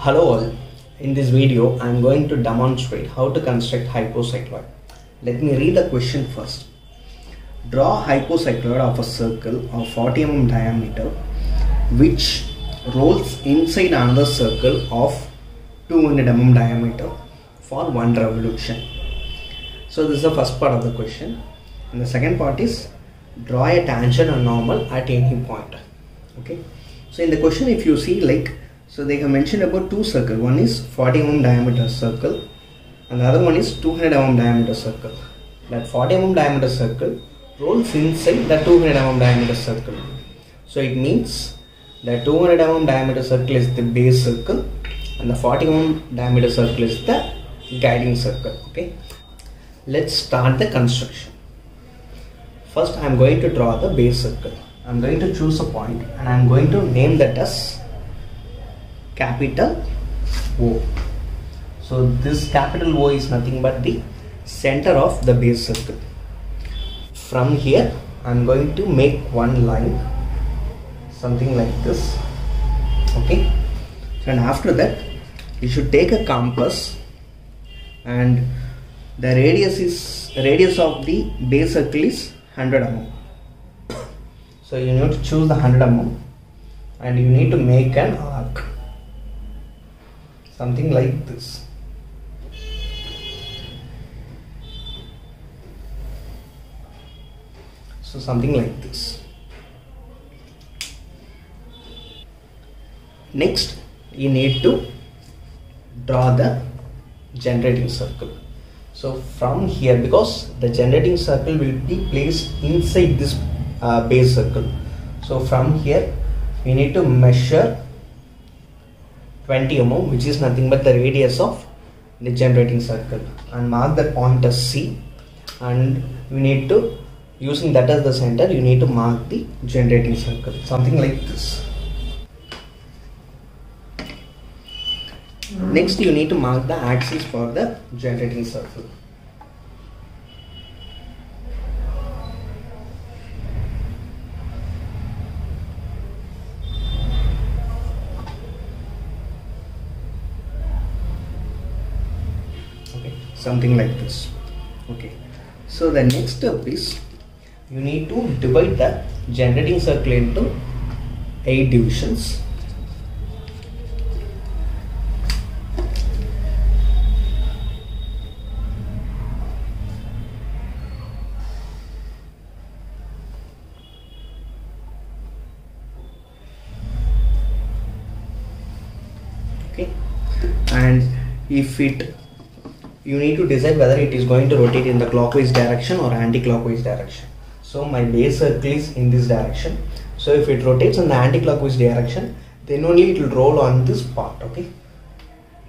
Hello all, in this video I am going to demonstrate how to construct hypocycloid. Let me read the question first. Draw a hypocycloid of a circle of 40 mm diameter which rolls inside another circle of 200 mm diameter for one revolution. So this is the first part of the question, and the second part is draw a tangent and normal at any point. Okay, so in the question if you see so they have mentioned about two circles. One is 40 mm diameter circle and the other one is 200 mm diameter circle. That 40 mm diameter circle rolls inside the 200 mm diameter circle. So it means the 200 mm diameter circle is the base circle and the 40 mm diameter circle is the guiding circle. Okay, let's start the construction. First I am going to draw the base circle. I am going to choose a point and I am going to name that as capital O. So this capital O is nothing but the center of the base circle. From here I am going to make one line, something like this. Okay, and after that you should take a compass, and the radius of the base circle is 100 mm. So you need to choose the 100 mm and you need to make an arc, something like this. So something like this. Next you need to draw the generating circle. So from here, because the generating circle will be placed inside this base circle, so from here we need to measure 20 mm, which is nothing but the radius of the generating circle, and mark that point as C, and you need to, using that as the center, you need to mark the generating circle, something like this. Next you need to mark the axis for the generating circle. Okay, something like this. Okay, so the next step is you need to divide the generating circle into 8 divisions. Okay, and if you need to decide whether it is going to rotate in the clockwise direction or anti-clockwise direction. So my base circle is in this direction, so if it rotates in the anti-clockwise direction, then only it will roll on this part. Okay,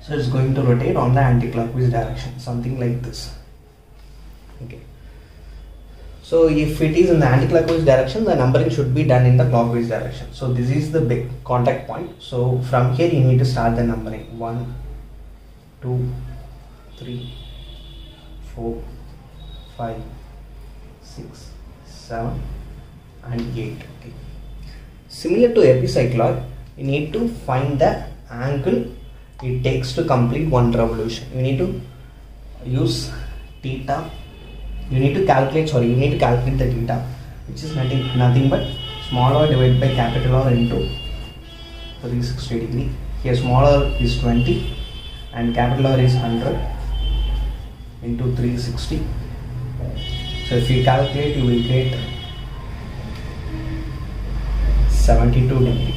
so it's going to rotate on the anti-clockwise direction, something like this. Okay, so if it is in the anti-clockwise direction, the numbering should be done in the clockwise direction. So this is the big contact point. So from here you need to start the numbering. 1, 2, 3, 4, 5, 6, 7 and 8. Okay, similar to epicycloid, you need to find the angle it takes to complete one revolution. You need to use theta. You need to calculate the theta, which is nothing but small r divided by capital R into 360 degree. Here small r is 20 and capital R is 100 into 360. So if you calculate, you will get 72 degree.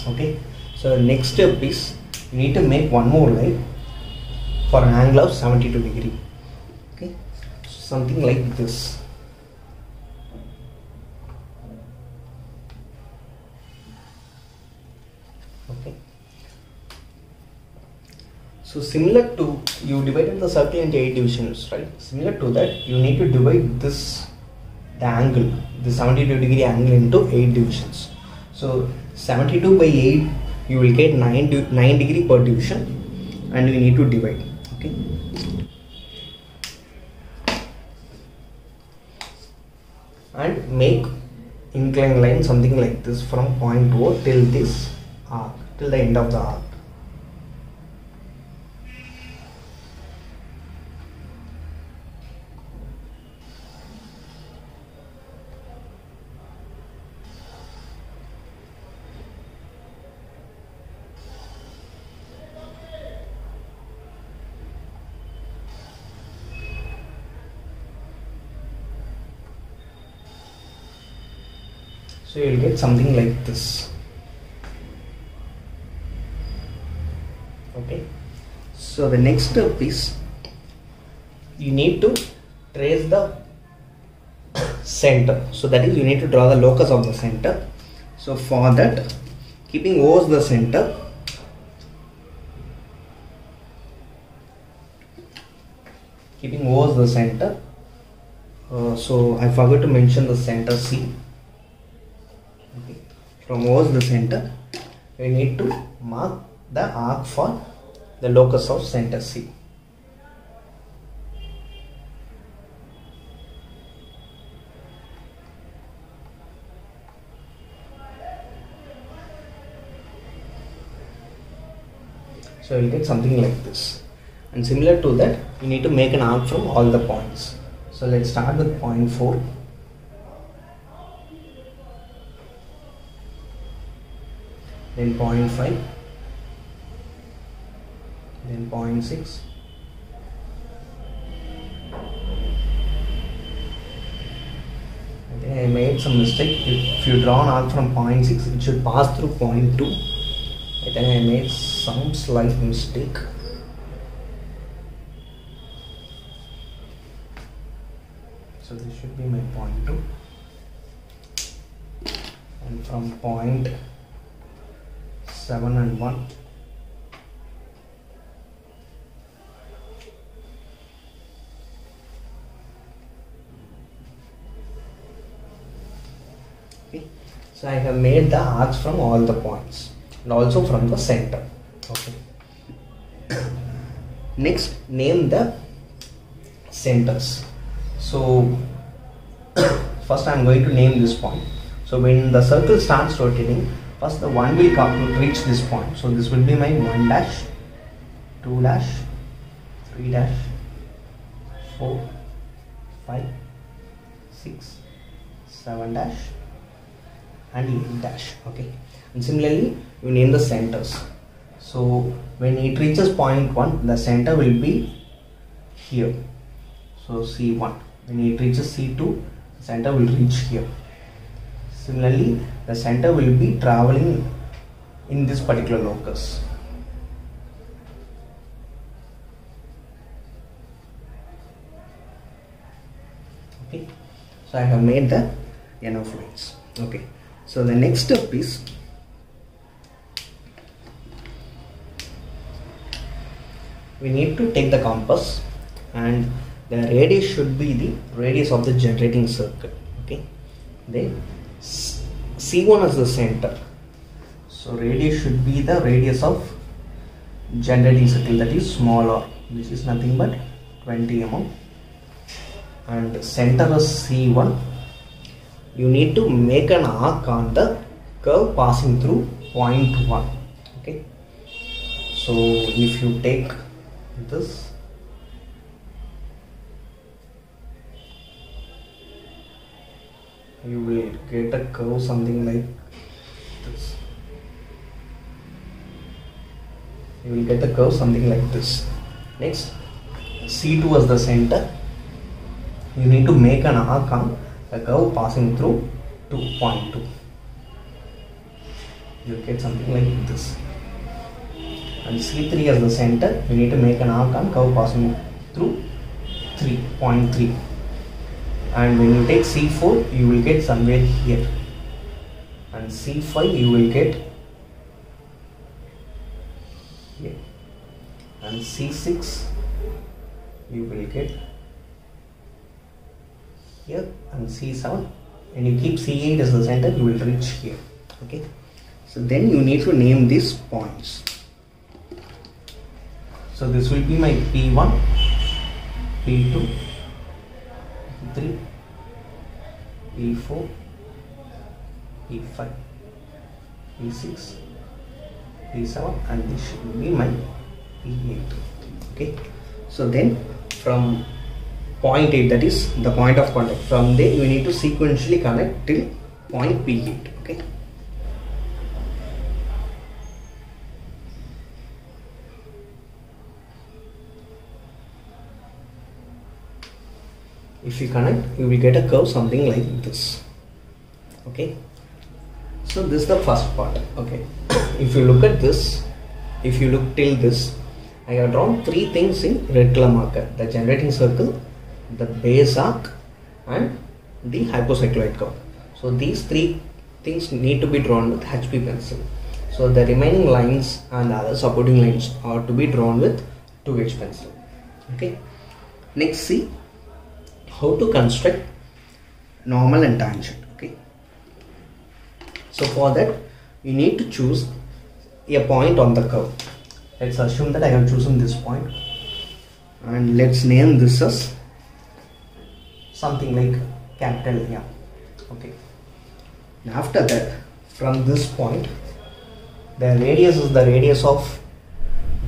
Okay, so next step is you need to make one more line for an angle of 72 degree. Okay, something like this. Okay, so similar to, you divided the circle into 8 divisions, right? Similar to that, you need to divide the angle, the 72 degree angle, into 8 divisions. So 72 by 8, you will get 9 degree per division, and you need to divide. Okay, and make inclined line something like this from point O till this arc, till the end of the arc. So you'll get something like this. Okay, so the next step is you need to trace the center. So that is, you need to draw the locus of the center. So for that, keeping O as the center, so I forgot to mention the center C. Okay. From O as the center, we need to mark the arc for the locus of center C. So you'll get something like this. And similar to that, you need to make an arc from all the points. So let's start with point 4. Then point 5. Then point 6. I think I made some mistake. If you draw an arc from point 6, it should pass through point 2. I think I made some slight mistake. So this should be my point 2. And from point 7 and 1. Okay. So I have made the arcs from all the points and also from the center. Okay. Next, name the centers. So first I am going to name this point. So when the circle starts rotating, first the 1 will come to reach this point. So this will be my 1 dash, 2 dash, 3 dash, 4, 5, 6, 7 dash and 8 dash. Okay. And similarly you name the centers. So when it reaches point 1, the center will be here. So C1. When it reaches C2, the center will reach here. Similarly, the center will be traveling in this particular locus. Okay. So I have made the n of lines. Okay. So the next step is we need to take the compass, and the radius should be the radius of the generating circle. Okay, then C1 as the center, so radius should be the radius of generating circle, that is small r, which is nothing but 20 mm, and center is C1. You need to make an arc on the curve passing through point 1. Okay, so if you take this, you will get a curve something like this. You will get a curve something like this. Next, C2 as the center. You need to make an arc on the curve passing through 2.2. You get something like this. And C3 as the center, you need to make an arc on curve passing through 3.3. And when you take C4, you will get somewhere here, and C5 you will get here, and C6 you will get here, and C7, and you keep C8 as the center, you will reach here. Okay, so then you need to name these points. So this will be my P1, P2, P3, P4, P5, P6, P7, and this should be my P8. Okay, so then from point 8, that is the point of contact, from there you need to sequentially connect till point P8. Okay, if you connect, you will get a curve something like this. Okay, So this is the first part. Okay. If you look at this, if you look till this, I have drawn three things in red color marker: the generating circle, the base arc, and the hypocycloid curve. So these three things need to be drawn with HB pencil. So the remaining lines and other supporting lines are to be drawn with 2H pencil. Okay. Next, see how to construct normal and tangent. Okay. So for that, you need to choose a point on the curve. Let's assume that I have chosen this point, and let's name this as something like capital M. Okay. And after that, from this point, the radius is the radius of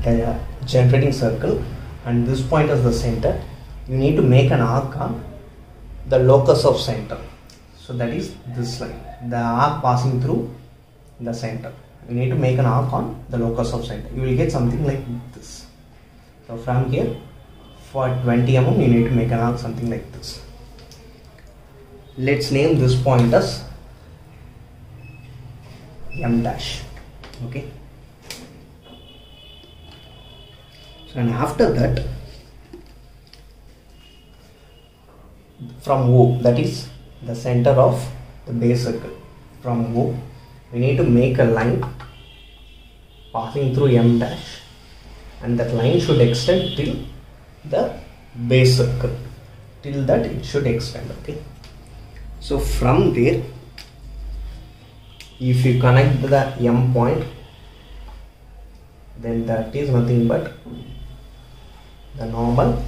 the generating circle, and this point is the center. You need to make an arc on the locus of center. So that is this line, the arc passing through the center. You need to make an arc on the locus of center. You will get something like this. So from here, for 20 mm, you need to make an arc something like this. Let's name this point as M dash. Okay. So and after that, from O, that is the center of the base circle, from O, we need to make a line passing through M dash, and that line should extend till the base circle. Till that it should extend. Okay. So from there, if you connect the M point, then that is nothing but the normal,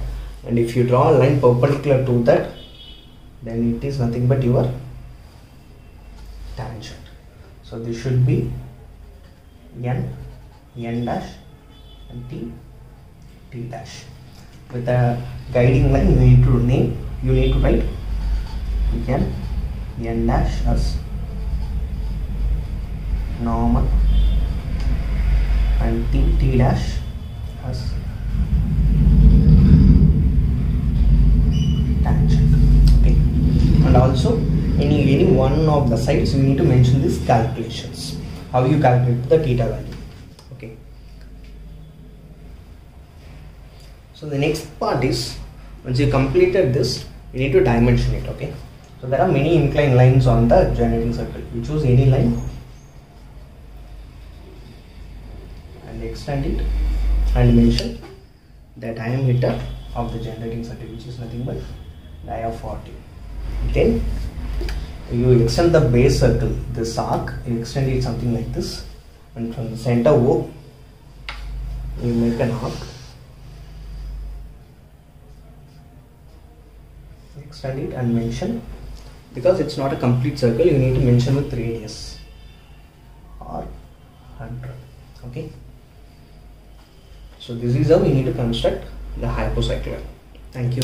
and if you draw a line perpendicular to that, then it is nothing but your tangent. So this should be N dash, and T dash. With a guiding line, you need to write N dash as normal, and T dash as tangent. Okay. And also any one of the sides, you need to mention these calculations, how you calculate the theta value. Okay. So the next part is, once you completed this, you need to dimension it. Okay. So there are many inclined lines on the generating circle. You choose any line and extend it and mention the diameter of the generating circle, which is nothing but dia 40. Then you extend the base circle, this arc, you extend it something like this, and from the center O, you make an arc, extend it and mention, because it's not a complete circle, you need to mention with radius or 100. Okay. So this is how we need to construct the hypocycloid. Thank you.